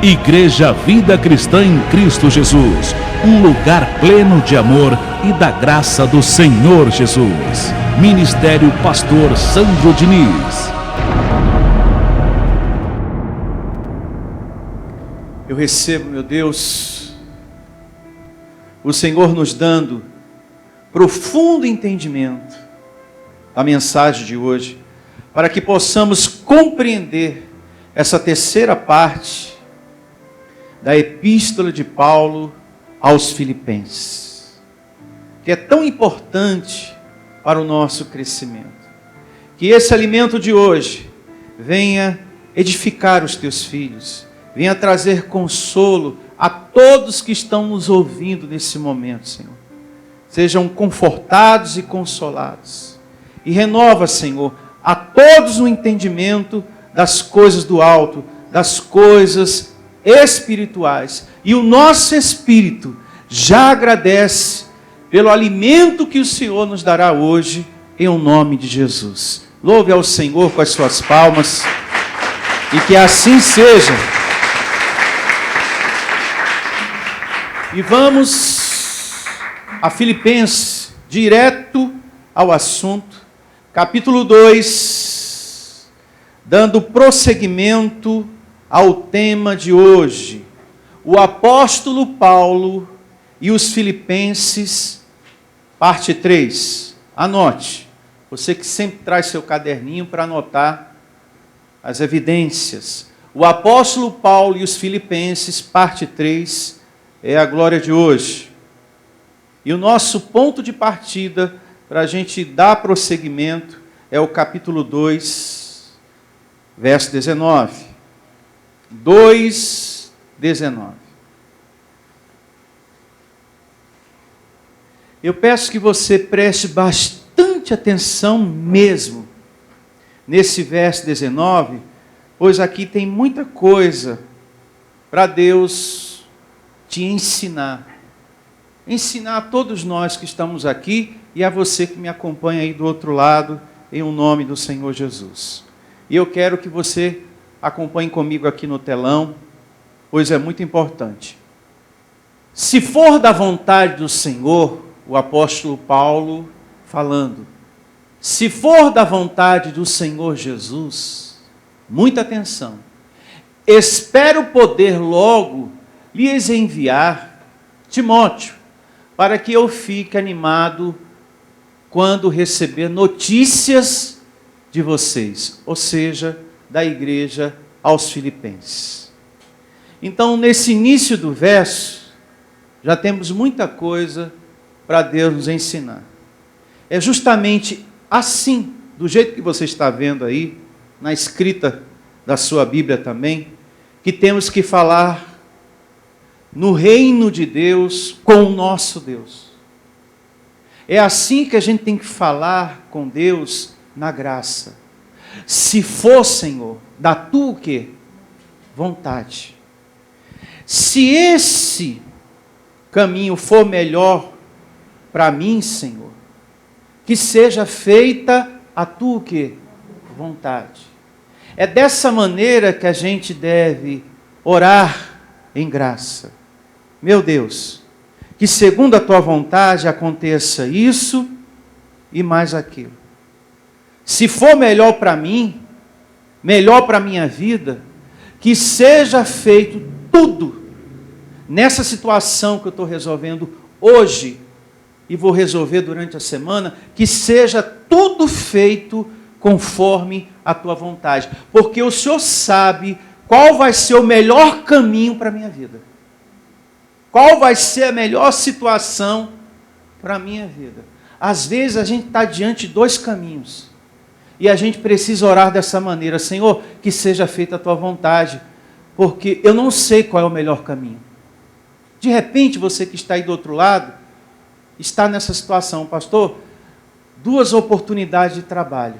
Igreja Vida Cristã em Cristo Jesus, um lugar pleno de amor e da graça do Senhor Jesus. Ministério Pastor Sandro Diniz. Eu recebo, meu Deus, o Senhor nos dando profundo entendimento da mensagem de hoje, para que possamos compreender essa terceira parte da epístola de Paulo aos Filipenses, que é tão importante para o nosso crescimento. Que esse alimento de hoje venha edificar os teus filhos, venha trazer consolo a todos que estão nos ouvindo nesse momento, Senhor. Sejam confortados e consolados. E renova, Senhor, a todos o entendimento das coisas do alto, das coisas espirituais. E o nosso espírito já agradece pelo alimento que o Senhor nos dará hoje, em nome de Jesus. Louve ao Senhor com as suas palmas, e que assim seja. E vamos a Filipenses, direto ao assunto, capítulo 2, dando prosseguimento ao tema de hoje. O apóstolo Paulo e os Filipenses, parte 3. Anote, você que sempre traz seu caderninho para anotar as evidências. O apóstolo Paulo e os Filipenses, parte 3, é a glória de hoje. E o nosso ponto de partida para a gente dar prosseguimento é o capítulo 2, verso 19. 2:19. Eu peço que você preste bastante atenção mesmo nesse verso 19, pois aqui tem muita coisa para Deus te ensinar. Ensinar a todos nós que estamos aqui e a você que me acompanha aí do outro lado, em nome do Senhor Jesus. E eu quero que você acompanhe comigo aqui no telão, pois é muito importante. Se for da vontade do Senhor, o apóstolo Paulo falando, se for da vontade do Senhor Jesus, muita atenção, espero poder logo lhes enviar Timóteo, para que eu fique animado quando receber notícias de vocês, ou seja, da igreja aos Filipenses. Então, nesse início do verso, já temos muita coisa para Deus nos ensinar. É justamente assim, do jeito que você está vendo aí, na escrita da sua Bíblia também, que temos que falar no reino de Deus com o nosso Deus. É assim que a gente tem que falar com Deus na graça. Se for, Senhor, da tua o quê? Vontade. Se esse caminho for melhor para mim, Senhor, que seja feita a tua o quê? Vontade. É dessa maneira que a gente deve orar em graça. Meu Deus, que segundo a tua vontade aconteça isso e mais aquilo. Se for melhor para mim, melhor para a minha vida, que seja feito tudo nessa situação que eu estou resolvendo hoje e vou resolver durante a semana, que seja tudo feito conforme a tua vontade. Porque o Senhor sabe qual vai ser o melhor caminho para a minha vida. Qual vai ser a melhor situação para a minha vida. Às vezes a gente está diante de dois caminhos. E a gente precisa orar dessa maneira. Senhor, que seja feita a tua vontade. Porque eu não sei qual é o melhor caminho. De repente, você que está aí do outro lado, está nessa situação. Pastor, 2 oportunidades de trabalho.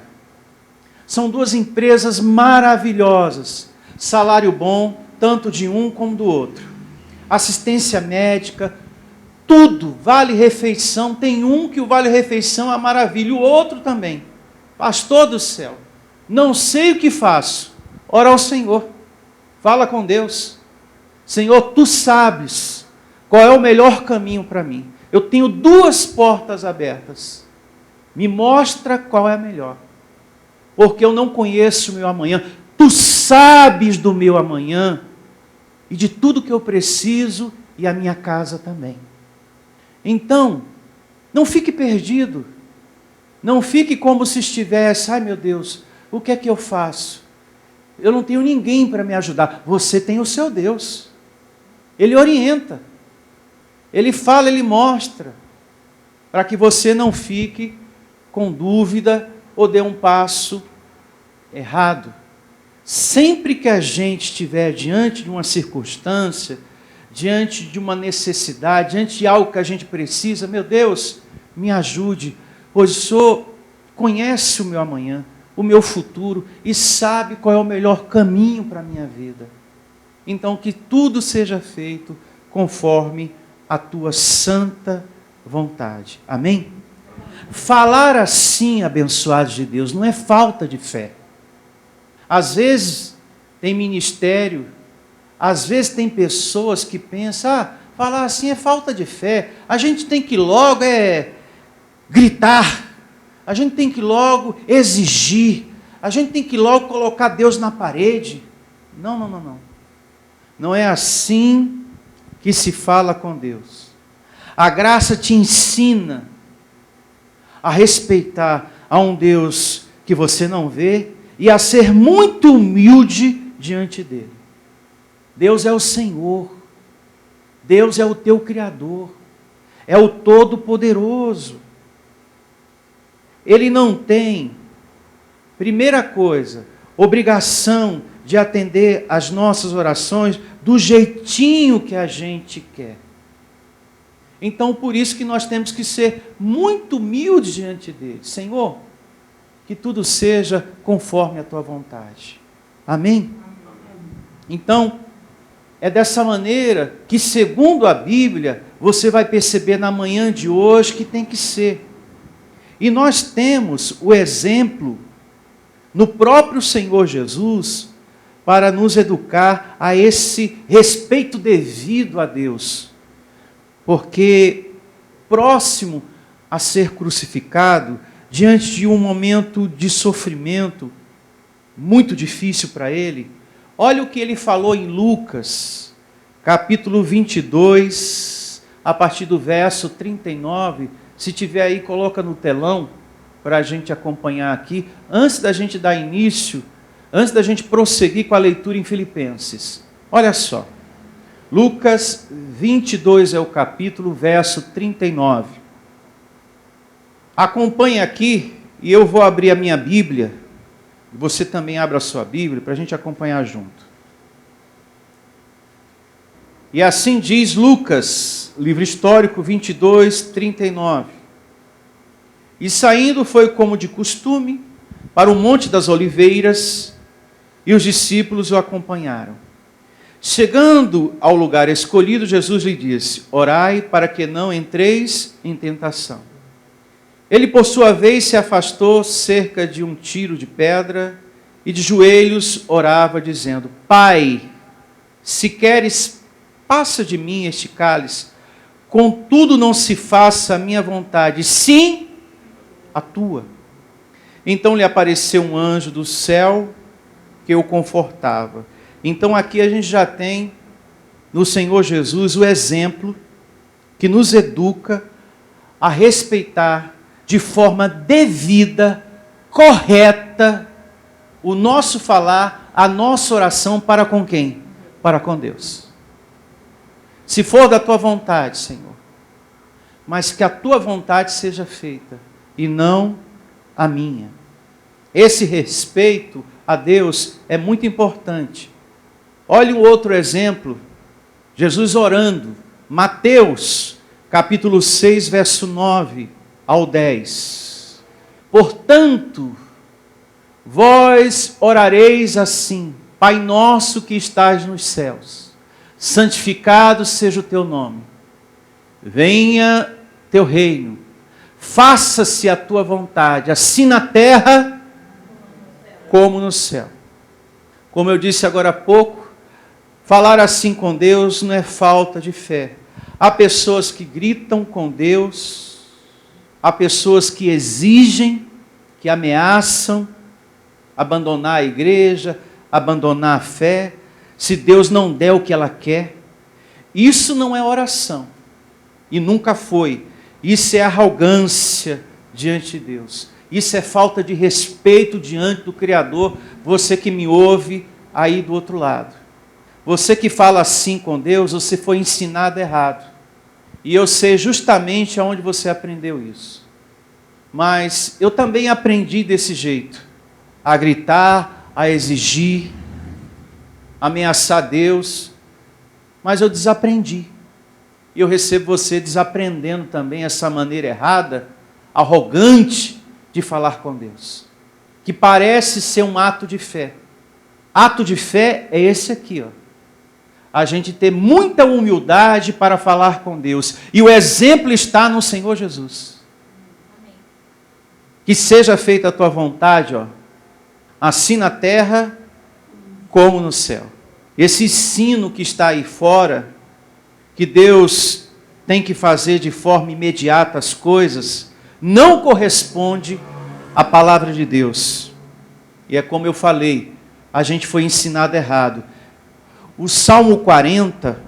São 2 empresas maravilhosas. Salário bom, tanto de um como do outro. Assistência médica, tudo, vale-refeição. Tem um que o vale-refeição é maravilha, o outro também. Pastor do céu, não sei o que faço. Ora ao Senhor, fala com Deus. Senhor, Tu sabes qual é o melhor caminho para mim. Eu tenho 2 portas abertas. Me mostra qual é a melhor. Porque eu não conheço o meu amanhã. Tu sabes do meu amanhã e de tudo que eu preciso e a minha casa também. Então, não fique perdido. Não fique como se estivesse, ai meu Deus, o que é que eu faço? Eu não tenho ninguém para me ajudar. Você tem o seu Deus. Ele orienta. Ele fala, Ele mostra. Para que você não fique com dúvida ou dê um passo errado. Sempre que a gente estiver diante de uma circunstância, diante de uma necessidade, diante de algo que a gente precisa, meu Deus, me ajude, pois o Senhor conhece o meu amanhã, o meu futuro e sabe qual é o melhor caminho para a minha vida. Então, que tudo seja feito conforme a Tua santa vontade. Amém? Falar assim, abençoados de Deus, não é falta de fé. Às vezes tem ministério, às vezes tem pessoas que pensam, falar assim é falta de fé. A gente tem que logo gritar, a gente tem que logo exigir, a gente tem que logo colocar Deus na parede. Não. Não é assim que se fala com Deus. A graça te ensina a respeitar a um Deus que você não vê e a ser muito humilde diante dele. Deus é o Senhor. Deus é o teu Criador. É o Todo-Poderoso. Ele não tem, primeira coisa, obrigação de atender as nossas orações do jeitinho que a gente quer. Então, por isso que nós temos que ser muito humildes diante dele. Senhor, que tudo seja conforme a Tua vontade. Amém? Então, é dessa maneira que, segundo a Bíblia, você vai perceber na manhã de hoje que tem que ser. E nós temos o exemplo no próprio Senhor Jesus para nos educar a esse respeito devido a Deus. Porque próximo a ser crucificado, diante de um momento de sofrimento muito difícil para ele, olha o que ele falou em Lucas, capítulo 22, a partir do verso 39, se tiver aí, coloca no telão, para a gente acompanhar aqui, antes da gente dar início, antes da gente prosseguir com a leitura em Filipenses. Olha só, Lucas 22 é o capítulo, verso 39. Acompanhe aqui, e eu vou abrir a minha Bíblia, você também abra a sua Bíblia, para a gente acompanhar junto. E assim diz Lucas, livro histórico 22, 39. E saindo foi como de costume, para o Monte das Oliveiras, e os discípulos o acompanharam. Chegando ao lugar escolhido, Jesus lhe disse, orai para que não entreis em tentação. Ele, por sua vez, se afastou cerca de um tiro de pedra e de joelhos orava, dizendo, Pai, se queres, passa de mim este cálice, contudo não se faça a minha vontade, sim a tua. Então lhe apareceu um anjo do céu que o confortava. Então aqui a gente já tem no Senhor Jesus o exemplo que nos educa a respeitar de forma devida, correta, o nosso falar, a nossa oração para com quem? Para com Deus. Se for da tua vontade, Senhor, mas que a tua vontade seja feita e não a minha. Esse respeito a Deus é muito importante. Olhe um outro exemplo, Jesus orando, Mateus, capítulo 6, verso 9 ao 10. Portanto, vós orareis assim, Pai nosso que estás nos céus, santificado seja o teu nome, venha teu reino, faça-se a tua vontade, assim na terra como no céu. Como eu disse agora há pouco, Falar assim com Deus não é falta de fé. Há pessoas que gritam com Deus, há pessoas que exigem, que ameaçam abandonar a igreja, abandonar a fé, se Deus não der o que ela quer. Isso não é oração, e nunca foi. Isso é arrogância diante de Deus. Isso é falta de respeito diante do Criador. Você que me ouve aí do outro lado. Você que fala assim com Deus, você foi ensinado errado. E eu sei justamente aonde você aprendeu isso. Mas eu também aprendi desse jeito. A gritar, a exigir, a ameaçar Deus. Mas eu desaprendi. E eu recebo você desaprendendo também essa maneira errada, arrogante de falar com Deus. Que parece ser um ato de fé. Ato de fé é esse aqui, ó. A gente ter muita humildade para falar com Deus. E o exemplo está no Senhor Jesus. Amém. Que seja feita a tua vontade, ó, assim na terra como no céu. Esse ensino que está aí fora, que Deus tem que fazer de forma imediata as coisas, não corresponde à palavra de Deus. E é como eu falei, a gente foi ensinado errado. O Salmo 40,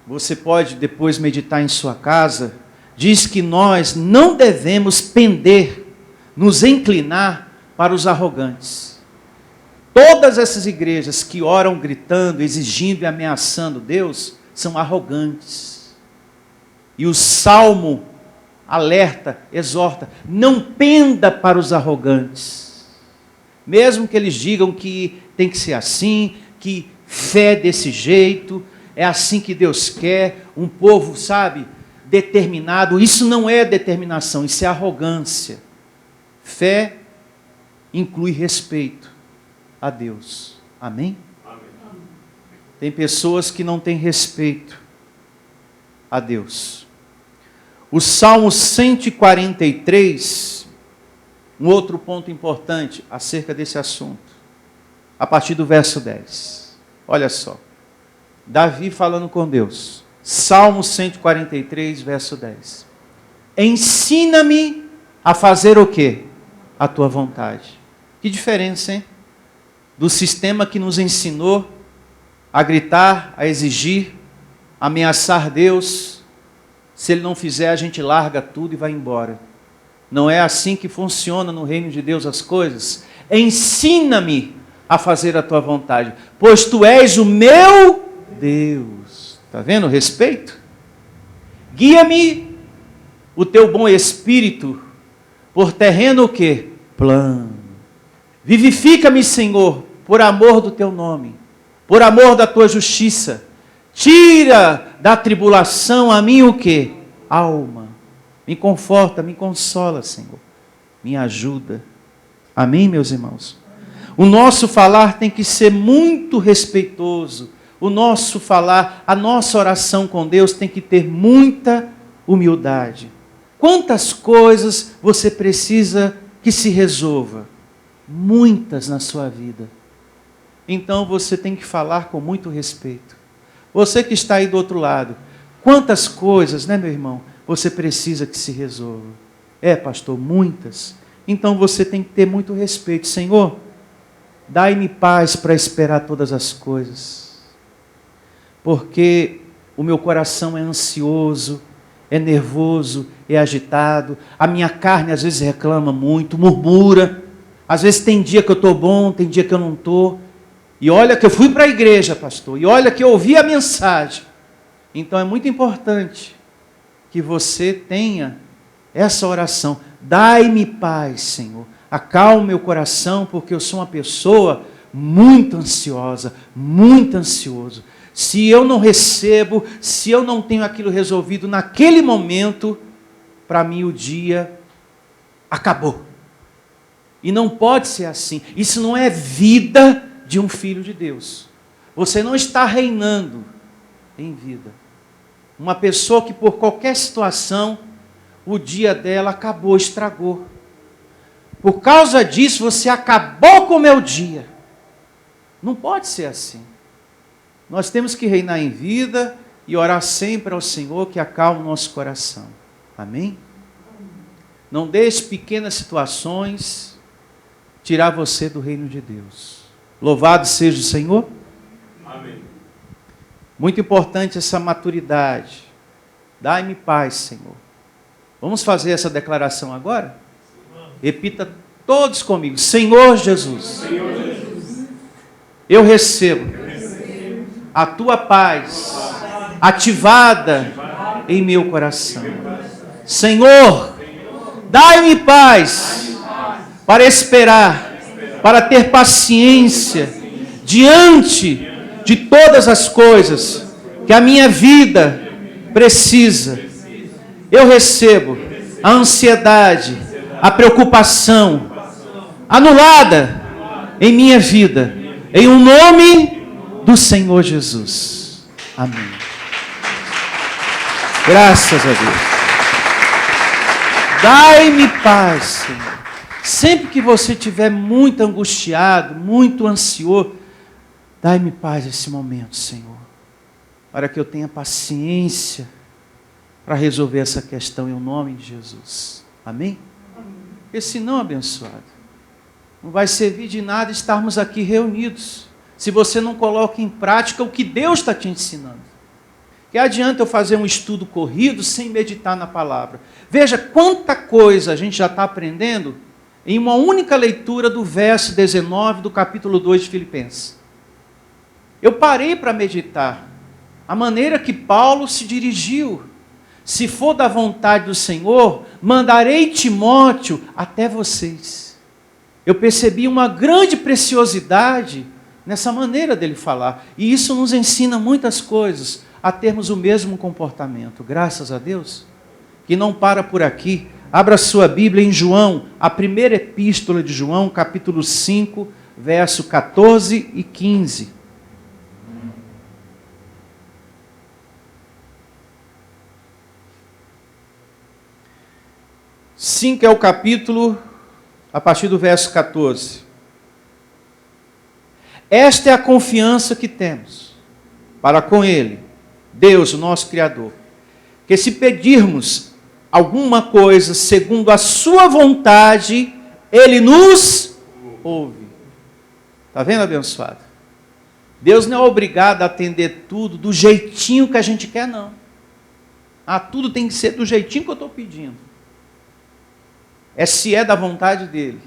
você pode depois meditar em sua casa, diz que nós não devemos pender, nos inclinar para os arrogantes. Todas essas igrejas que oram gritando, exigindo e ameaçando Deus, são arrogantes. E o Salmo alerta, exorta, não penda para os arrogantes. Mesmo que eles digam que tem que ser assim, que fé desse jeito, é assim que Deus quer, um povo, sabe, determinado. Isso não é determinação, isso é arrogância. Fé inclui respeito a Deus. Amém? Amém. Tem pessoas que não têm respeito a Deus. O Salmo 143, um outro ponto importante acerca desse assunto, a partir do verso 10. Olha só, Davi falando com Deus, Salmo 143, verso 10. Ensina-me a fazer o quê? A tua vontade. Que diferença, hein? Do sistema que nos ensinou a gritar, a exigir, a ameaçar Deus. Se Ele não fizer, a gente larga tudo e vai embora. Não é assim que funciona no reino de Deus as coisas. Ensina-me a fazer a tua vontade, pois tu és o meu Deus. Está vendo o respeito? Guia-me o teu bom espírito por terreno o quê? Plano. Vivifica-me, Senhor, por amor do teu nome, por amor da tua justiça. Tira da tribulação a mim o quê? Alma. Me conforta, me consola, Senhor. Me ajuda. Amém, meus irmãos? O nosso falar tem que ser muito respeitoso. O nosso falar, a nossa oração com Deus tem que ter muita humildade. Quantas coisas você precisa que se resolva? Muitas na sua vida. Então você tem que falar com muito respeito. Você que está aí do outro lado, quantas coisas, né, meu irmão, você precisa que se resolva? É, pastor, muitas. Então você tem que ter muito respeito. Senhor, dai-me paz para esperar todas as coisas, porque o meu coração é ansioso, é nervoso, é agitado, a minha carne às vezes reclama muito, murmura, às vezes tem dia que eu estou bom, tem dia que eu não estou, e olha que eu fui para a igreja, pastor, e olha que eu ouvi a mensagem. Então é muito importante que você tenha essa oração, dai-me paz, Senhor, acalme meu coração, porque eu sou uma pessoa muito ansiosa, muito ansioso. Se eu não recebo, se eu não tenho aquilo resolvido naquele momento, para mim o dia acabou. E não pode ser assim. Isso não é vida de um filho de Deus. Você não está reinando em vida. Uma pessoa que por qualquer situação, o dia dela acabou, estragou. Por causa disso, você acabou com o meu dia. Não pode ser assim. Nós temos que reinar em vida e orar sempre ao Senhor que acalma o nosso coração. Amém? Não deixe pequenas situações tirar você do reino de Deus. Louvado seja o Senhor. Amém. Muito importante essa maturidade. Dai-me paz, Senhor. Vamos fazer essa declaração agora? Repita todos comigo. Senhor Jesus, eu recebo a tua paz ativada em meu coração. Senhor, dai-me paz para esperar, para ter paciência diante de todas as coisas que a minha vida precisa. Eu recebo a ansiedade, a preocupação anulada em minha vida, em um nome do Senhor Jesus. Amém. Graças a Deus. Dai-me paz, Senhor. Sempre que você estiver muito angustiado, muito ansioso, dai-me paz nesse momento, Senhor, para que eu tenha paciência para resolver essa questão em nome de Jesus. Amém? Porque senão, abençoado, não vai servir de nada estarmos aqui reunidos, se você não coloca em prática o que Deus está te ensinando. Que adianta eu fazer um estudo corrido sem meditar na palavra? Veja quanta coisa a gente já está aprendendo em uma única leitura do verso 19 do capítulo 2 de Filipenses. Eu parei para meditar a maneira que Paulo se dirigiu. Se for da vontade do Senhor, mandarei Timóteo até vocês. Eu percebi uma grande preciosidade nessa maneira dele falar. E isso nos ensina muitas coisas, a termos o mesmo comportamento. Graças a Deus. Que não para por aqui. Abra sua Bíblia em João, a primeira epístola de João, capítulo 5, verso 14 e 15. 5 é o capítulo, a partir do verso 14. Esta é a confiança que temos para com Ele, Deus, o nosso Criador, que se pedirmos alguma coisa segundo a sua vontade, Ele nos ouve. Está vendo, abençoado? Deus não é obrigado a atender tudo do jeitinho que a gente quer, não. Tudo tem que ser do jeitinho que eu estou pedindo. Se é da vontade dele.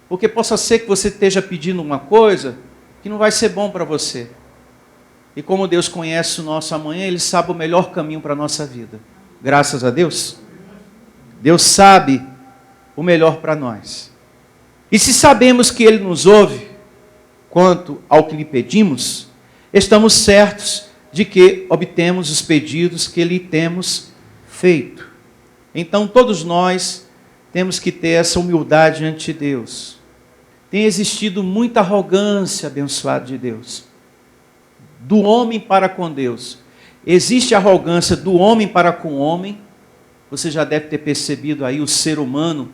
Porque possa ser que você esteja pedindo uma coisa que não vai ser bom para você. E como Deus conhece o nosso amanhã, Ele sabe o melhor caminho para a nossa vida. Graças a Deus. Deus sabe o melhor para nós. E se sabemos que Ele nos ouve quanto ao que lhe pedimos, estamos certos de que obtemos os pedidos que lhe temos feito. Então todos nós temos que ter essa humildade diante de Deus. Tem existido muita arrogância, abençoado de Deus, do homem para com Deus. Existe arrogância do homem para com o homem. Você já deve ter percebido aí o ser humano,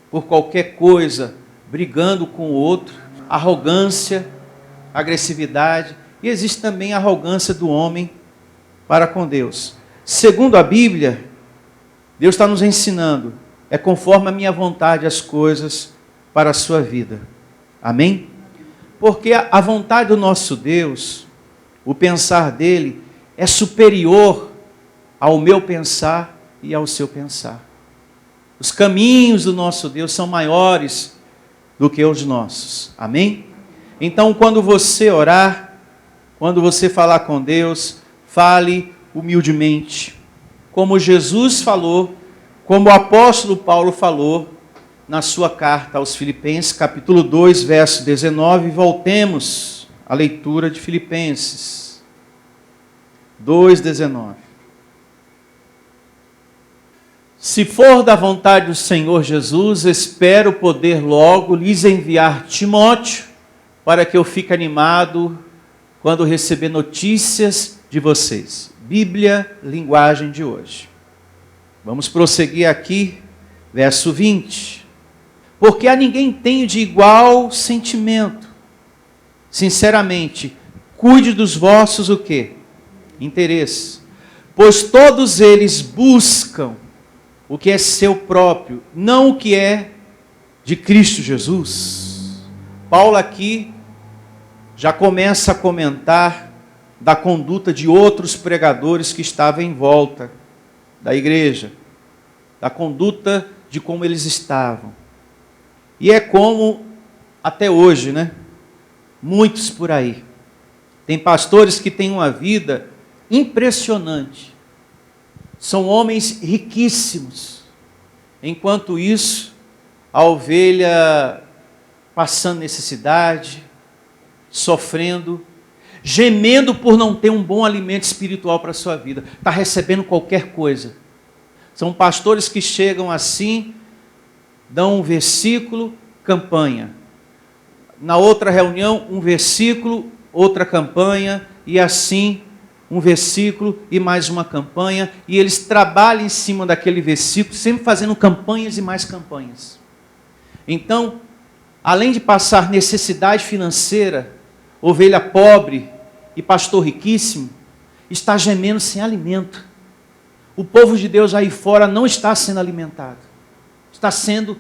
por qualquer coisa, brigando com o outro. Arrogância, agressividade. E existe também a arrogância do homem para com Deus. Segundo a Bíblia, Deus está nos ensinando, é conforme a minha vontade as coisas para a sua vida. Amém? Porque a vontade do nosso Deus, o pensar dele, é superior ao meu pensar e ao seu pensar. Os caminhos do nosso Deus são maiores do que os nossos. Amém? Então, quando você orar, quando você falar com Deus, fale humildemente, como Jesus falou, como o apóstolo Paulo falou na sua carta aos Filipenses, capítulo 2, verso 19. Voltemos à leitura de Filipenses 2:19. Se for da vontade do Senhor Jesus, espero poder logo lhes enviar Timóteo, para que eu fique animado quando receber notícias de vocês. Bíblia, linguagem de hoje. Vamos prosseguir aqui, verso 20. Porque a ninguém tenho de igual sentimento. Sinceramente, cuide dos vossos o quê? Interesses. Pois todos eles buscam o que é seu próprio, não o que é de Cristo Jesus. Paulo aqui já começa a comentar da conduta de outros pregadores que estavam em volta da igreja, da conduta de como eles estavam. E é como até hoje, né? Muitos por aí. Tem pastores que têm uma vida impressionante. São homens riquíssimos. Enquanto isso, a ovelha passando necessidade, sofrendo, gemendo por não ter um bom alimento espiritual para a sua vida. Está recebendo qualquer coisa. São pastores que chegam assim, dão um versículo, campanha. Na outra reunião, um versículo, outra campanha, e assim, um versículo e mais uma campanha, e eles trabalham em cima daquele versículo, sempre fazendo campanhas e mais campanhas. Então, além de passar necessidade financeira, ovelha pobre e pastor riquíssimo, está gemendo sem alimento. O povo de Deus aí fora não está sendo alimentado. Está sendo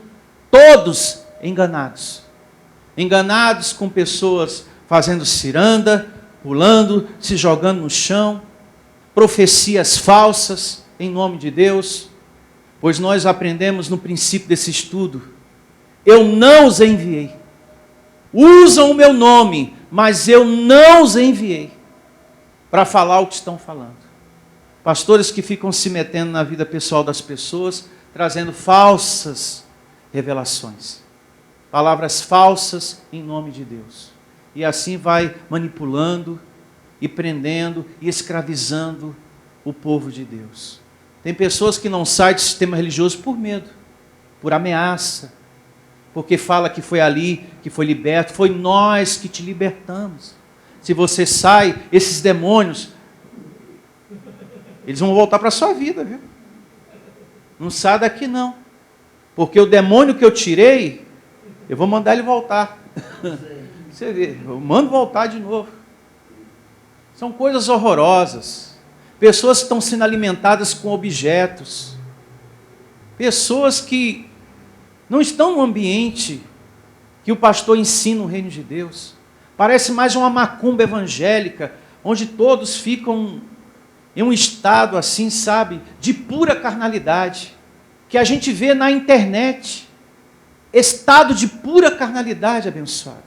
todos enganados. Enganados com pessoas fazendo ciranda, pulando, se jogando no chão, profecias falsas em nome de Deus, pois nós aprendemos no princípio desse estudo: eu não os enviei. Usam o meu nome, mas eu não os enviei para falar o que estão falando. Pastores que ficam se metendo na vida pessoal das pessoas, trazendo falsas revelações, palavras falsas em nome de Deus. E assim vai manipulando e prendendo e escravizando o povo de Deus. Tem pessoas que não saem do sistema religioso por medo, por ameaça, porque fala que foi ali, que foi liberto. Foi nós que te libertamos. Se você sai, esses demônios, eles vão voltar para a sua vida, viu? Não sai daqui não, porque o demônio que eu tirei, eu vou mandar ele voltar. Você vê, eu mando voltar de novo. São coisas horrorosas. Pessoas que estão sendo alimentadas com objetos. Pessoas que não estão no ambiente que o pastor ensina o reino de Deus. Parece mais uma macumba evangélica, onde todos ficam em um estado assim, sabe, de pura carnalidade, que a gente vê na internet. Estado de pura carnalidade, abençoado.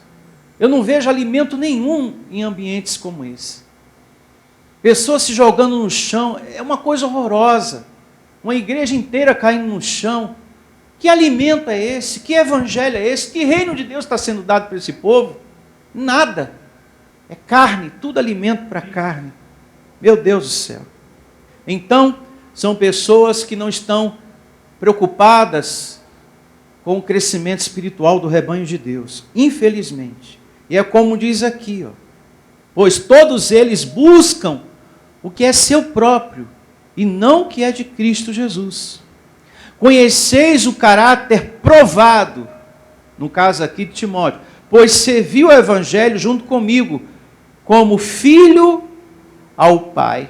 Eu não vejo alimento nenhum em ambientes como esse. Pessoas se jogando no chão, é uma coisa horrorosa. Uma igreja inteira caindo no chão. Que alimento é esse? Que evangelho é esse? Que reino de Deus está sendo dado para esse povo? Nada. É carne, tudo alimento para carne. Meu Deus do céu. Então, são pessoas que não estão preocupadas com o crescimento espiritual do rebanho de Deus. Infelizmente. E é como diz aqui, ó, pois todos eles buscam o que é seu próprio, e não o que é de Cristo Jesus. Conheceis o caráter provado, no caso aqui de Timóteo, pois serviu o evangelho junto comigo, como filho ao Pai.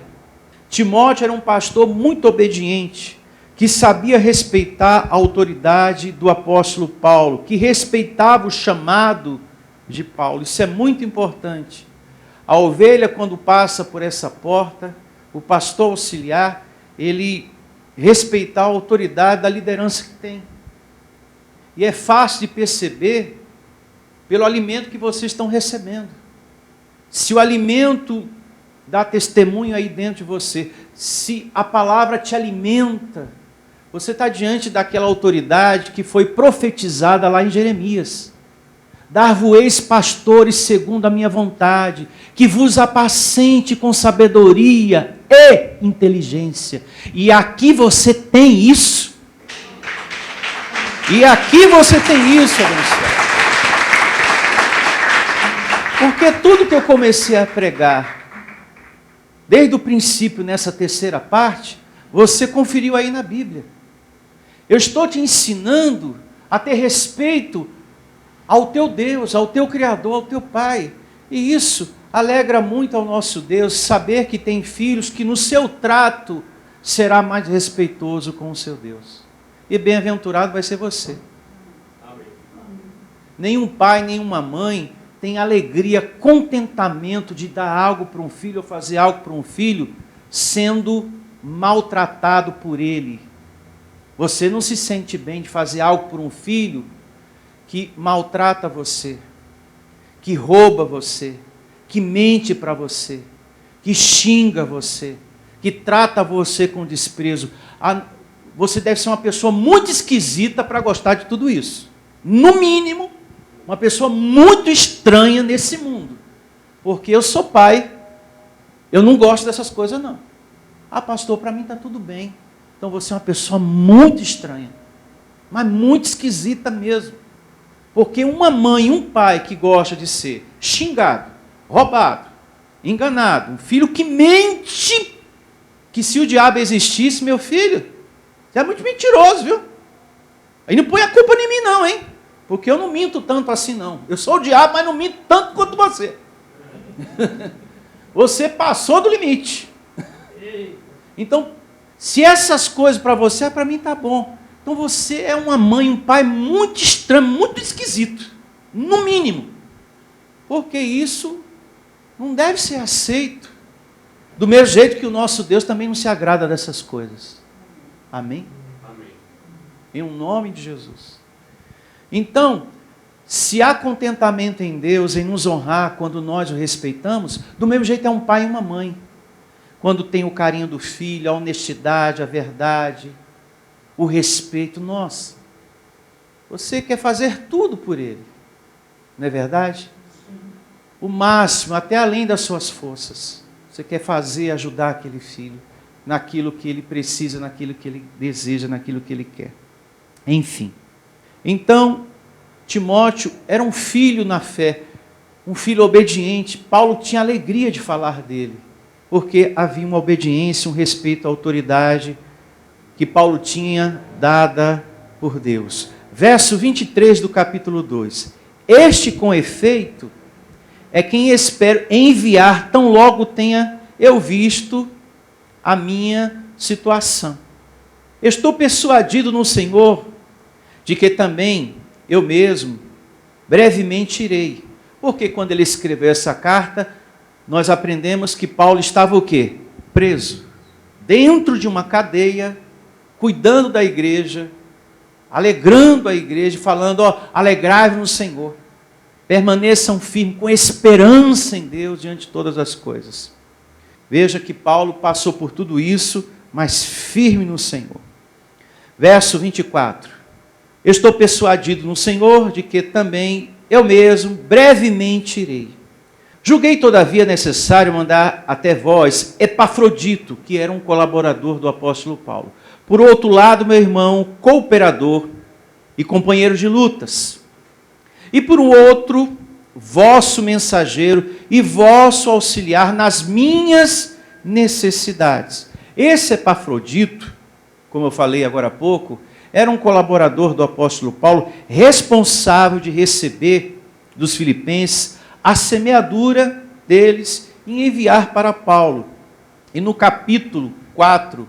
Timóteo era um pastor muito obediente, que sabia respeitar a autoridade do apóstolo Paulo, que respeitava o chamado de Paulo. Isso é muito importante. A ovelha, quando passa por essa porta, o pastor auxiliar, ele respeitar a autoridade da liderança que tem. E é fácil de perceber pelo alimento que vocês estão recebendo. Se o alimento dá testemunho aí dentro de você, se a palavra te alimenta, você está diante daquela autoridade que foi profetizada lá em Jeremias. Dar-vos-eis pastores segundo a minha vontade, que vos apacente com sabedoria e inteligência. E aqui você tem isso. E aqui você tem isso, abençoado. Porque tudo que eu comecei a pregar, desde o princípio nessa terceira parte, você conferiu aí na Bíblia. Eu estou te ensinando a ter respeito ao teu Deus, ao teu Criador, ao teu Pai. E isso Alegra muito ao nosso Deus saber que tem filhos que no seu trato será mais respeitoso com o seu Deus. E bem-aventurado vai ser você. Amém. Nenhum pai, nenhuma mãe tem alegria, contentamento de dar algo para um filho ou fazer algo para um filho sendo maltratado por ele. Você não se sente bem de fazer algo por um filho que maltrata você, que rouba você, que mente para você, que xinga você, que trata você com desprezo. Você deve ser uma pessoa muito esquisita para gostar de tudo isso. No mínimo, uma pessoa muito estranha nesse mundo. Porque eu sou pai, eu não gosto dessas coisas não. Pastor, para mim está tudo bem. Então você é uma pessoa muito estranha, mas muito esquisita mesmo. Porque uma mãe e um pai que gosta de ser xingado, roubado, enganado, um filho que mente, que se o diabo existisse, meu filho, você é muito mentiroso, viu? Aí não põe a culpa em mim não, hein? Porque eu não minto tanto assim não. Eu sou o diabo, mas não minto tanto quanto você. Você passou do limite. Então, se essas coisas para você, para mim tá bom. Então você é uma mãe, um pai muito estranho, muito esquisito. No mínimo. Porque isso não deve ser aceito. Do mesmo jeito que o nosso Deus também não se agrada dessas coisas. Amém? Amém. Em um nome de Jesus. Então, se há contentamento em Deus, em nos honrar quando nós o respeitamos, do mesmo jeito é um pai e uma mãe. Quando tem o carinho do filho, a honestidade, a verdade, o respeito. Nossa, você quer fazer tudo por ele. Não é verdade? O máximo, até além das suas forças. Você quer fazer, ajudar aquele filho naquilo que ele precisa, naquilo que ele deseja, naquilo que ele quer. Enfim. Então, Timóteo era um filho na fé, um filho obediente. Paulo tinha alegria de falar dele, porque havia uma obediência, um respeito à autoridade que Paulo tinha dada por Deus. Verso 23 do capítulo 2. Este, com efeito, é quem espero enviar tão logo tenha eu visto a minha situação. Estou persuadido no Senhor de que também eu mesmo brevemente irei. Porque quando ele escreveu essa carta, nós aprendemos que Paulo estava o quê? Preso. Dentro de uma cadeia, cuidando da igreja, alegrando a igreja, falando, alegrai-vos no Senhor. Permaneçam firmes, com esperança em Deus diante de todas as coisas. Veja que Paulo passou por tudo isso, mas firme no Senhor. Verso 24. Estou persuadido no Senhor de que também eu mesmo brevemente irei. Julguei, todavia, necessário mandar até vós Epafrodito, que era um colaborador do apóstolo Paulo. Por outro lado, meu irmão, cooperador e companheiro de lutas. E por outro, vosso mensageiro e vosso auxiliar nas minhas necessidades. Esse Epafrodito, como eu falei agora há pouco, era um colaborador do apóstolo Paulo, responsável de receber dos filipenses a semeadura deles e enviar para Paulo. E no capítulo 4,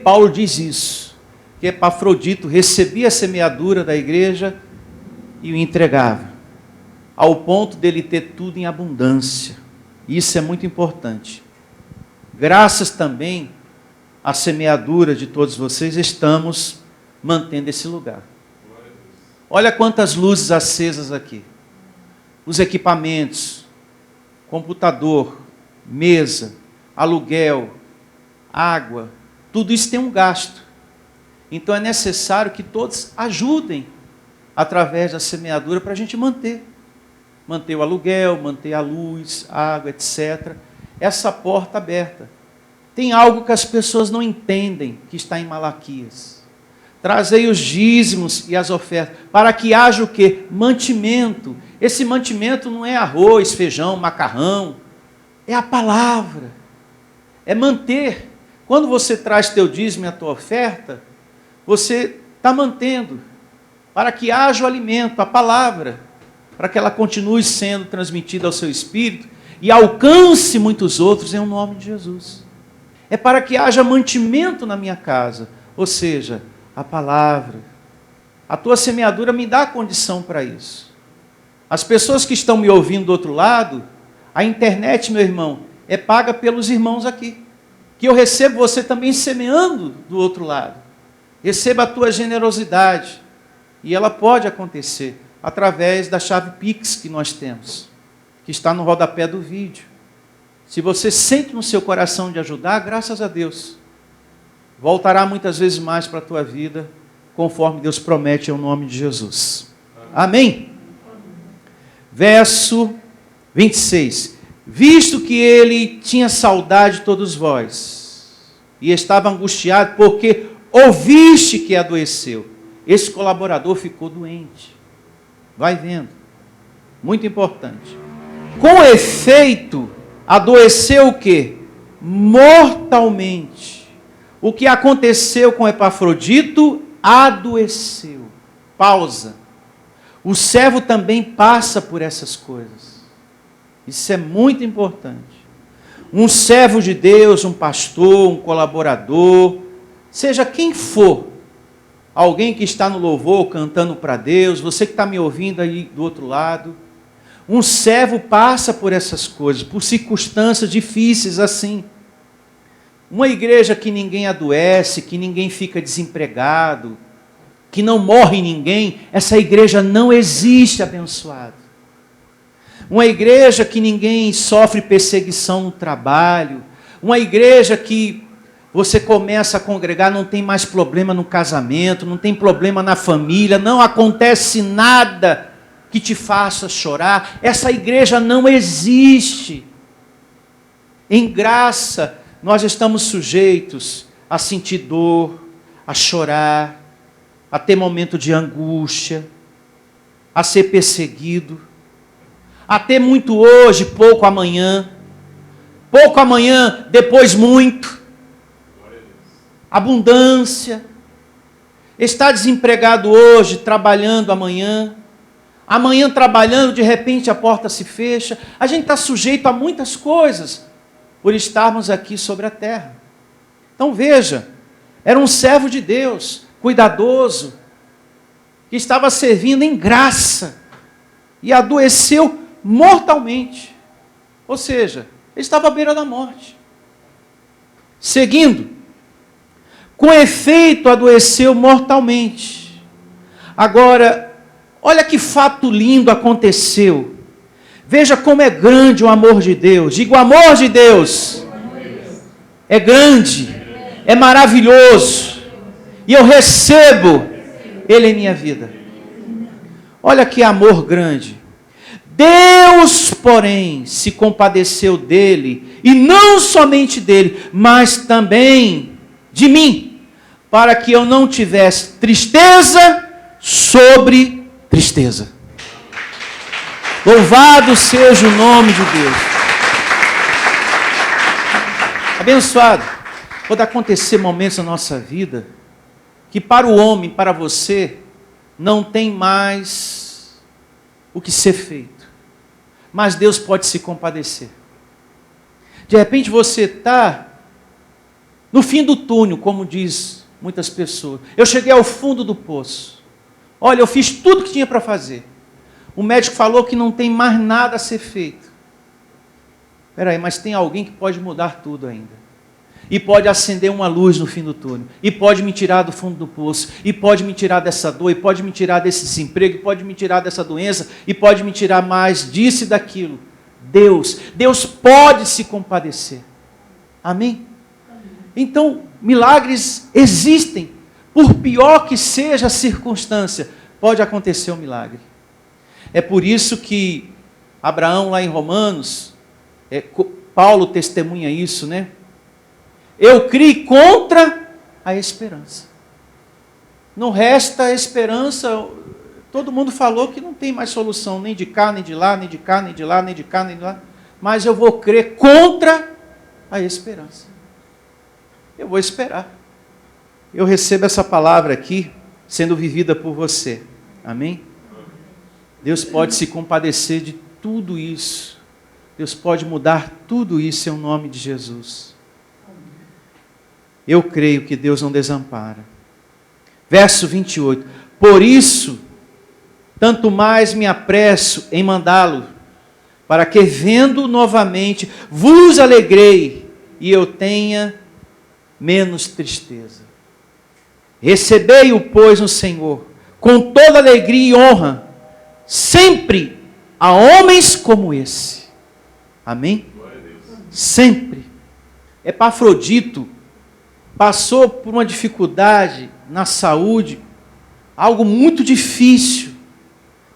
Paulo diz isso, que Epafrodito recebia a semeadura da igreja e o entregava, ao ponto dele ter tudo em abundância. Isso é muito importante. Graças também à semeadura de todos vocês, estamos mantendo esse lugar. Olha quantas luzes acesas aqui. Os equipamentos, computador, mesa, aluguel, água, tudo isso tem um gasto. Então é necessário que todos ajudem através da semeadura para a gente manter o aluguel, manter a luz, a água, etc. Essa porta aberta. Tem algo que as pessoas não entendem, que está em Malaquias. Trazei os dízimos e as ofertas, para que haja o quê? Mantimento. Esse mantimento não é arroz, feijão, macarrão, é a palavra, é manter. Quando você traz teu dízimo e a tua oferta, você está mantendo, para que haja o alimento, a palavra, para que ela continue sendo transmitida ao seu espírito, e alcance muitos outros em nome de Jesus. É para que haja mantimento na minha casa, ou seja, a palavra. A tua semeadura me dá condição para isso. As pessoas que estão me ouvindo do outro lado, a internet, meu irmão, é paga pelos irmãos aqui. Que eu recebo você também semeando do outro lado. Receba a tua generosidade. E ela pode acontecer através da chave Pix que nós temos, que está no rodapé do vídeo. Se você sente no seu coração de ajudar, graças a Deus, voltará muitas vezes mais para a tua vida, conforme Deus promete em nome de Jesus. Amém? Verso 26. Visto que ele tinha saudade de todos vós, e estava angustiado, porque ouviste que adoeceu. Esse colaborador ficou doente. Vai vendo. Muito importante. Com efeito, adoeceu o quê? Mortalmente. O que aconteceu com Epafrodito, adoeceu. Pausa. O servo também passa por essas coisas. Isso é muito importante. Um servo de Deus, um pastor, um colaborador, seja quem for, alguém que está no louvor cantando para Deus, você que está me ouvindo aí do outro lado, um servo passa por essas coisas, por circunstâncias difíceis assim. Uma igreja que ninguém adoece, que ninguém fica desempregado, que não morre ninguém, essa igreja não existe, abençoado. Uma igreja que ninguém sofre perseguição no trabalho, uma igreja que você começa a congregar, não tem mais problema no casamento, não tem problema na família, não acontece nada que te faça chorar, essa igreja não existe. Em graça, nós estamos sujeitos a sentir dor, a chorar, a ter momento de angústia, a ser perseguido, a ter muito hoje, pouco amanhã, depois muito, abundância, estar desempregado hoje, trabalhando amanhã trabalhando, de repente a porta se fecha, a gente está sujeito a muitas coisas, por estarmos aqui sobre a terra. Então veja, era um servo de Deus, cuidadoso, que estava servindo em graça, e adoeceu mortalmente, ou seja, ele estava à beira da morte. Seguindo, com efeito adoeceu mortalmente. Agora, olha que fato lindo aconteceu. Veja como é grande o amor de Deus. Diga, o amor de Deus é grande, é maravilhoso, e eu recebo ele em minha vida. Olha que amor grande. Deus, porém, se compadeceu dele, e não somente dele, mas também de mim, para que eu não tivesse tristeza sobre tristeza. Louvado seja o nome de Deus. Abençoado. Pode acontecer momentos na nossa vida que para o homem, para você, não tem mais o que ser feito. Mas Deus pode se compadecer. De repente você está no fim do túnel, como diz muitas pessoas. Eu cheguei ao fundo do poço. Olha, eu fiz tudo que tinha para fazer. O médico falou que não tem mais nada a ser feito. Espera aí, mas tem alguém que pode mudar tudo ainda. E pode acender uma luz no fim do túnel. E pode me tirar do fundo do poço. E pode me tirar dessa dor. E pode me tirar desse desemprego. E pode me tirar dessa doença. E pode me tirar mais disso e daquilo. Deus pode se compadecer. Amém? Então, milagres existem. Por pior que seja a circunstância, pode acontecer um milagre. É por isso que Abraão, lá em Romanos, Paulo testemunha isso, né? Eu criei contra a esperança. Não resta esperança. Todo mundo falou que não tem mais solução, nem de cá, nem de lá, nem de cá, nem de lá, nem de cá, nem de lá. Mas eu vou crer contra a esperança. Eu vou esperar. Eu recebo essa palavra aqui, sendo vivida por você. Amém? Deus pode se compadecer de tudo isso. Deus pode mudar tudo isso em nome de Jesus. Eu creio que Deus não desampara. Verso 28. Por isso, tanto mais me apresso em mandá-lo, para que vendo novamente vos alegrei e eu tenha menos tristeza. Recebei-o, pois, no Senhor, com toda alegria e honra, sempre a homens como esse. Amém? Sempre. Epafrodito passou por uma dificuldade na saúde, algo muito difícil,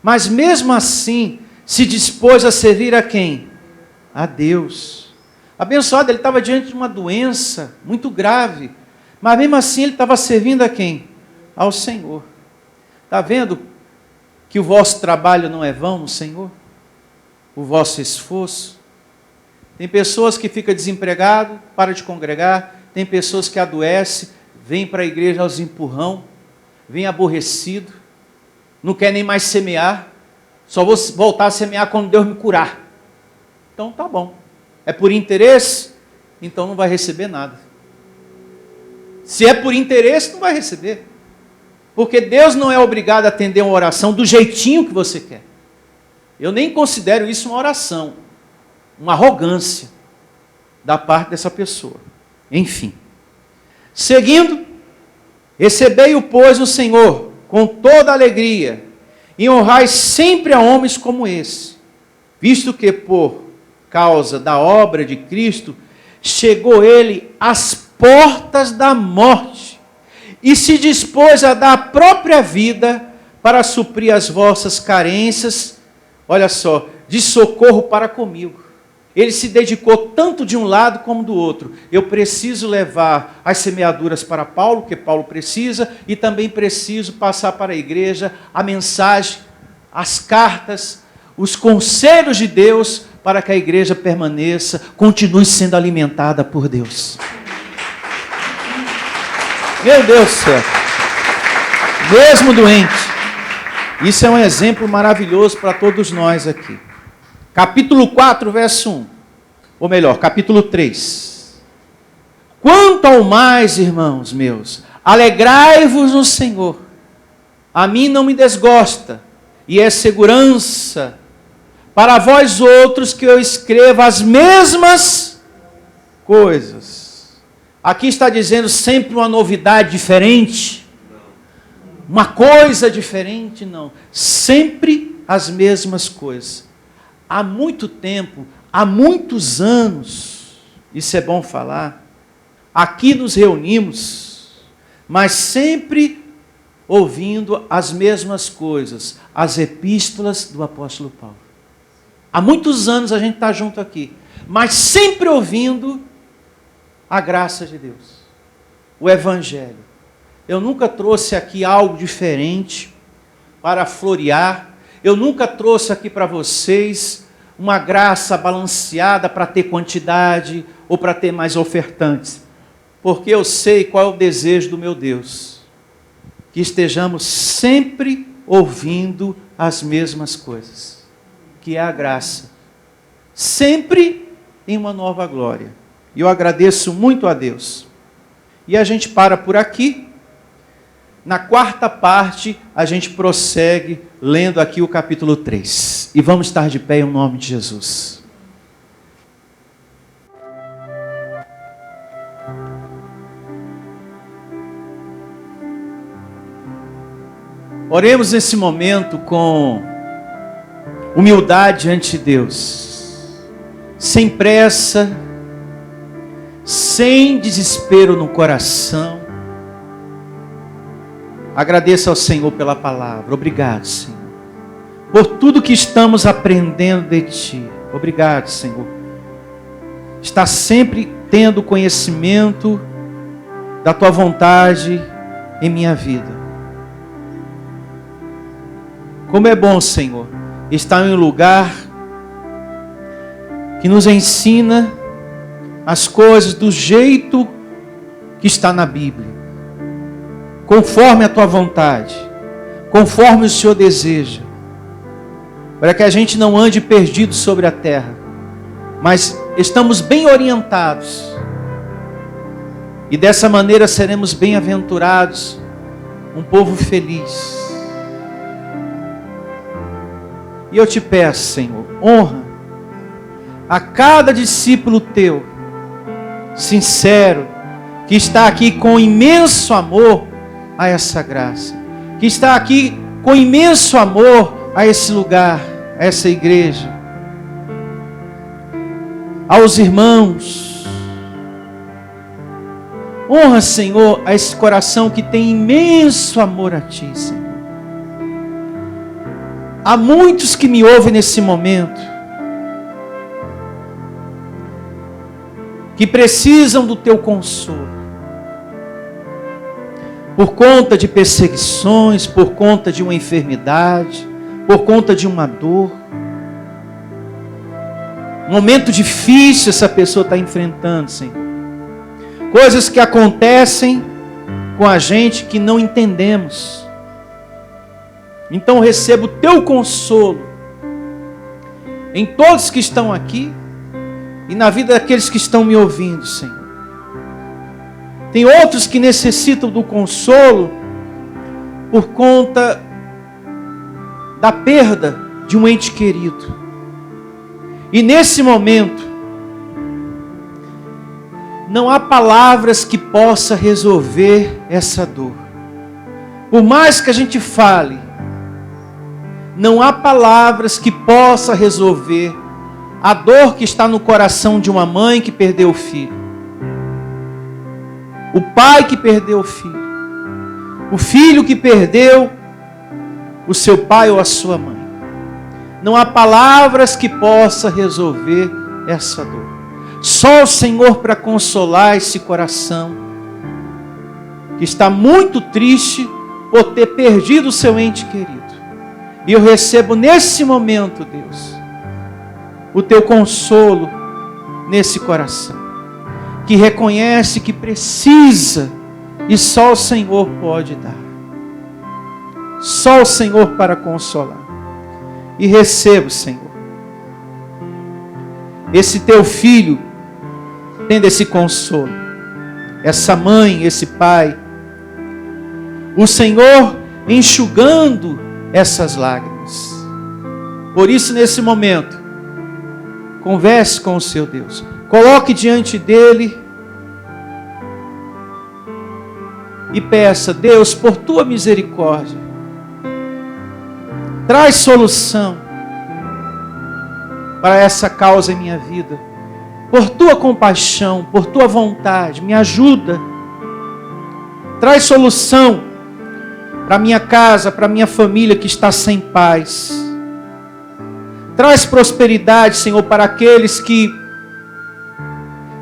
mas mesmo assim se dispôs a servir a quem? A Deus. Abençoado, ele estava diante de uma doença muito grave, mas mesmo assim ele estava servindo a quem? Ao Senhor. Está vendo que o vosso trabalho não é vão no Senhor? O vosso esforço? Tem pessoas que ficam desempregadas, param de congregar, tem pessoas que adoecem, vêm para a igreja aos empurrão, vêm aborrecido, não quer nem mais semear, só vou voltar a semear quando Deus me curar. Então tá bom. É por interesse? Então não vai receber nada. Se é por interesse, não vai receber. Porque Deus não é obrigado a atender uma oração do jeitinho que você quer. Eu nem considero isso uma oração, uma arrogância da parte dessa pessoa. Enfim. Seguindo, recebei-o, pois, no Senhor, com toda alegria, e honrai sempre a homens como esse, visto que por causa da obra de Cristo, chegou ele às portas da morte, e se dispôs a dar a própria vida para suprir as vossas carências, olha só, de socorro para comigo. Ele se dedicou tanto de um lado como do outro. Eu preciso levar as semeaduras para Paulo, que Paulo precisa, e também preciso passar para a igreja a mensagem, as cartas, os conselhos de Deus, para que a igreja permaneça, continue sendo alimentada por Deus. Meu Deus do céu. Mesmo doente. Isso é um exemplo maravilhoso para todos nós aqui. Capítulo 4, verso 1. Ou melhor, capítulo 3. Quanto ao mais, irmãos meus, alegrai-vos no Senhor. A mim não me desgosta, e é segurança para vós outros que eu escreva as mesmas coisas. Aqui está dizendo sempre uma novidade diferente. Uma coisa diferente, não. Sempre as mesmas coisas. Há muito tempo, há muitos anos, isso é bom falar, aqui nos reunimos, mas sempre ouvindo as mesmas coisas, as epístolas do apóstolo Paulo. Há muitos anos a gente está junto aqui, mas sempre ouvindo a graça de Deus, o Evangelho. Eu nunca trouxe aqui algo diferente para florear. Eu nunca trouxe aqui para vocês uma graça balanceada para ter quantidade ou para ter mais ofertantes. Porque eu sei qual é o desejo do meu Deus. Que estejamos sempre ouvindo as mesmas coisas. Que é a graça. Sempre em uma nova glória. E eu agradeço muito a Deus. E a gente para por aqui. Na quarta parte, a gente prossegue lendo aqui o capítulo 3. E vamos estar de pé em nome de Jesus. Oremos nesse momento com humildade ante Deus. Sem pressa, sem desespero no coração. Agradeça ao Senhor pela palavra. Obrigado, Senhor. Por tudo que estamos aprendendo de Ti. Obrigado, Senhor. Está sempre tendo conhecimento da Tua vontade em minha vida. Como é bom, Senhor, estar em um lugar que nos ensina as coisas do jeito que está na Bíblia. Conforme a Tua vontade, conforme o Senhor deseja, para que a gente não ande perdido sobre a terra, mas estamos bem orientados. E dessa maneira seremos bem-aventurados, um povo feliz. E eu te peço, Senhor, honra a cada discípulo teu, sincero, que está aqui com imenso amor a essa graça, que está aqui com imenso amor a esse lugar, a essa igreja, aos irmãos. Honra, Senhor, a esse coração que tem imenso amor a Ti, Senhor. Há muitos que me ouvem nesse momento, que precisam do Teu consolo, por conta de perseguições, por conta de uma enfermidade, por conta de uma dor. Momento difícil essa pessoa está enfrentando, Senhor. Coisas que acontecem com a gente que não entendemos. Então recebo o Teu consolo em todos que estão aqui e na vida daqueles que estão me ouvindo, Senhor. Tem outros que necessitam do consolo por conta da perda de um ente querido. E nesse momento, não há palavras que possa resolver essa dor. Por mais que a gente fale, não há palavras que possa resolver a dor que está no coração de uma mãe que perdeu o filho, o pai que perdeu o filho que perdeu o seu pai ou a sua mãe. Não há palavras que possa resolver essa dor. Só o Senhor para consolar esse coração que está muito triste por ter perdido o seu ente querido. E eu recebo nesse momento, Deus, o Teu consolo nesse coração, que reconhece que precisa e só o Senhor pode dar. Só o Senhor para consolar. E recebo, Senhor, esse Teu filho tendo esse consolo, essa mãe, esse pai, o Senhor enxugando essas lágrimas. Por isso, nesse momento, converse com o seu Deus, coloque diante dele e peça: Deus, por Tua misericórdia, traz solução para essa causa em minha vida. Por Tua compaixão, por Tua vontade, me ajuda. Traz solução para minha casa, para minha família que está sem paz. Traz prosperidade, Senhor, para aqueles que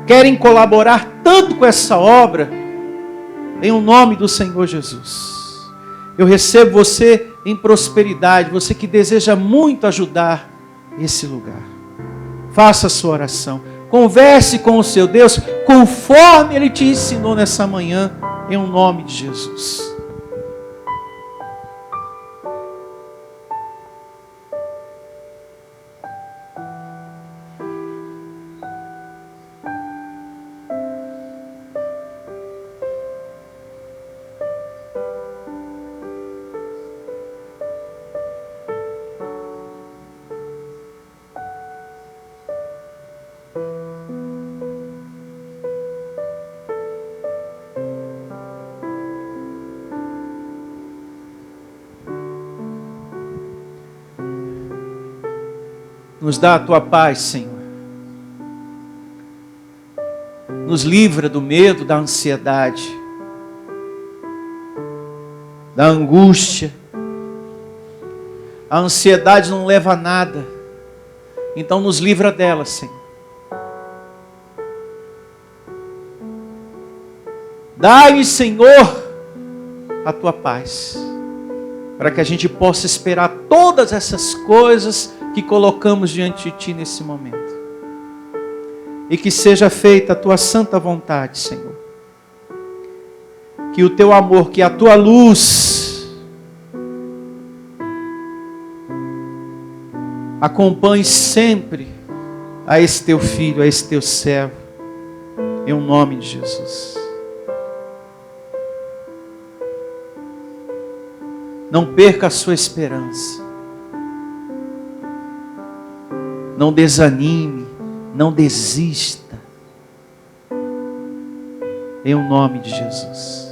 querem colaborar tanto com essa obra, em o nome do Senhor Jesus. Eu recebo você em prosperidade, você que deseja muito ajudar esse lugar. Faça a sua oração. Converse com o seu Deus, conforme Ele te ensinou nessa manhã, em o nome de Jesus. Nos dá a Tua paz, Senhor. Nos livra do medo, da ansiedade, da angústia. A ansiedade não leva a nada. Então nos livra dela, Senhor. Dai-me, Senhor, a Tua paz, para que a gente possa esperar todas essas coisas que colocamos diante de Ti nesse momento. E que seja feita a Tua santa vontade, Senhor. Que o Teu amor, que a Tua luz acompanhe sempre a esse teu filho, a esse teu servo, em nome de Jesus. Não perca a sua esperança. Não desanime, não desista. Em nome de Jesus.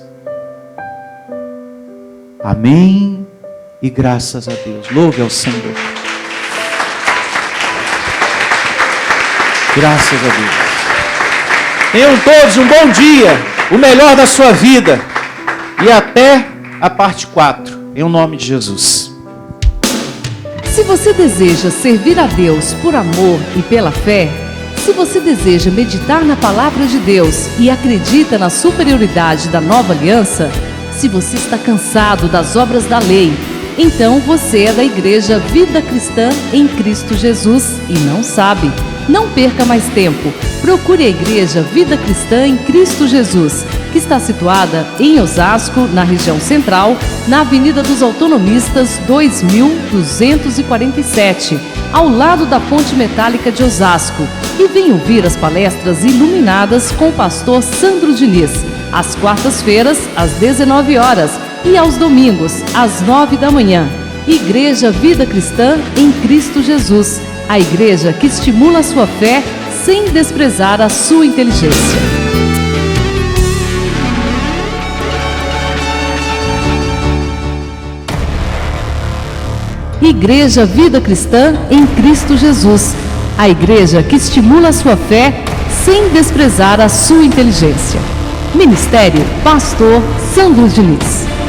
Amém e graças a Deus. Louve ao Senhor. Graças a Deus. Tenham todos um bom dia, o melhor da sua vida. E até a parte 4, em nome de Jesus. Se você deseja servir a Deus por amor e pela fé, se você deseja meditar na palavra de Deus e acredita na superioridade da nova aliança, se você está cansado das obras da lei, então você é da Igreja Vida Cristã em Cristo Jesus e não sabe. Não perca mais tempo. Procure a Igreja Vida Cristã em Cristo Jesus, que está situada em Osasco, na região central, na Avenida dos Autonomistas 2247, ao lado da Ponte Metálica de Osasco. E venha ouvir as palestras iluminadas com o pastor Sandro Diniz, às quartas-feiras, às 19 horas e aos domingos, às 9 da manhã. Igreja Vida Cristã em Cristo Jesus, a igreja que estimula a sua fé sem desprezar a sua inteligência. Igreja Vida Cristã em Cristo Jesus, a igreja que estimula a sua fé sem desprezar a sua inteligência. Ministério Pastor Sandro Diniz.